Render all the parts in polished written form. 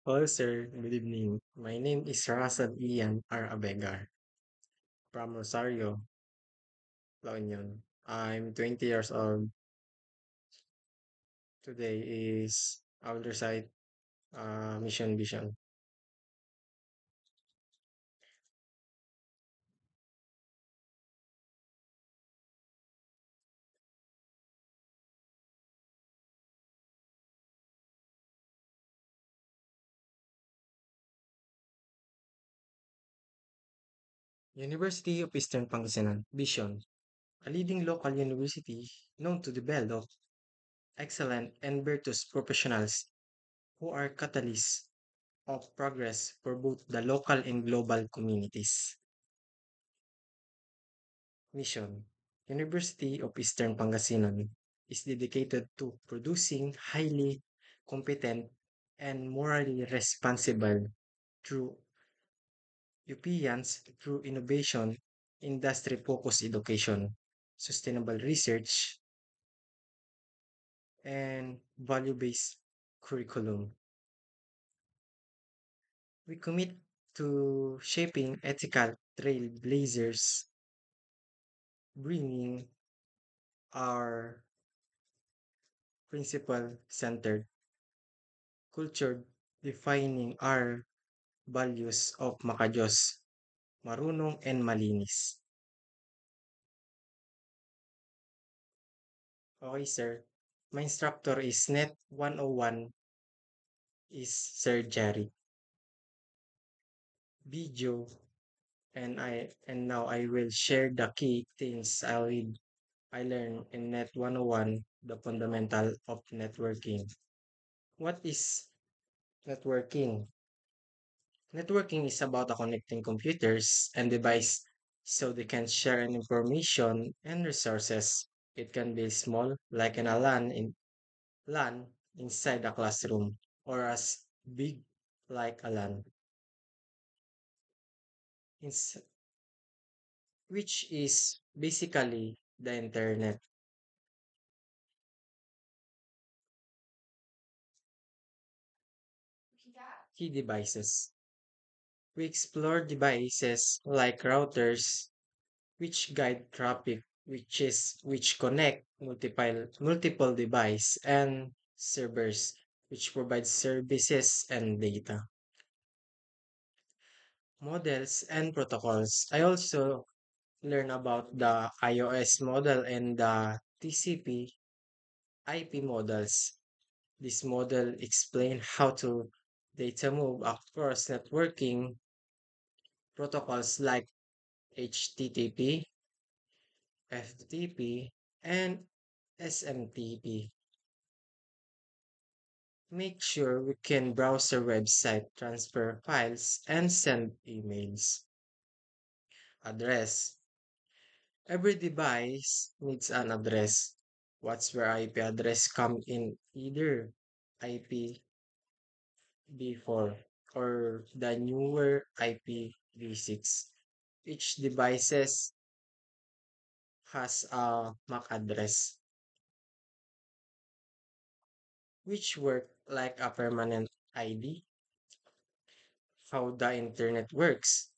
Hello, sir. Good evening. My name is Russell Ian R. Abegar from Rosario, La Union. I'm 20 years old. Today is our recite mission vision. University of Eastern Pangasinan Vision, a leading local university known to develop excellent and virtuous professionals who are catalysts of progress for both the local and global communities. Mission: University of Eastern Pangasinan is dedicated to producing highly competent and morally responsible true Europeans through innovation, industry-focused education, sustainable research, and value-based curriculum. We commit to shaping ethical trailblazers, bringing our principle-centered culture defining our values of makajos, marunong, and malinis. Okay, sir. My instructor is Net 101 is Sir Jerry. Video and now I will share the key things I learned in Net 101, the fundamental of networking. What is networking? Networking is about connecting computers and devices so they can share information and resources. It can be small, like in a LAN inside a classroom, or as big like a LAN, ins- which is basically the internet. Key devices. We explore devices like routers, which guide traffic, which connect multiple device, and servers, which provide services and data. Models and protocols. I also learn about the iOS model and the TCP IP models. This model explain how to data move across networking protocols like HTTP, FTP, and SMTP. Make sure we can browse our website, transfer files, and send emails. Address. Every device needs an address. What's where IP address come in either IPv4 or the newer IPv6. Each devices has a MAC address, which work like a permanent ID. How the internet works.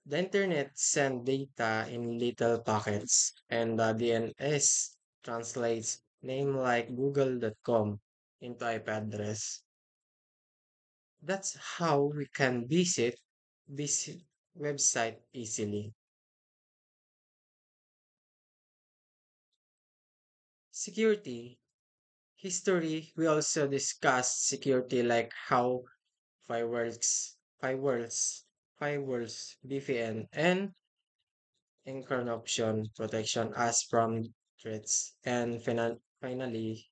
The internet sends data in little packets, and the DNS translates name like google.com into IP address. That's how we can visit this website easily. Security. History. We also discussed security like how firewalls, firewalls, VPN, and encryption protection us from threats. And finally,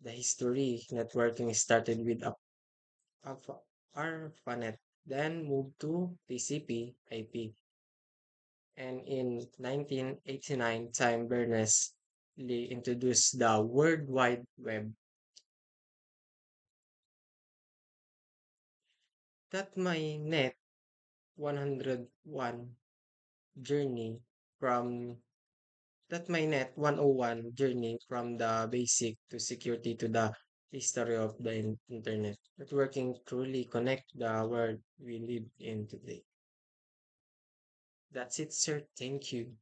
the history networking started with a ARPANET, then moved to TCP/IP, and in 1989, Tim Berners-Lee introduced the World Wide Web. That my net 101 journey from that my net 101 journey from the basic to security to the history of the internet. Networking truly connect the world we live in today. That's it, sir. Thank you.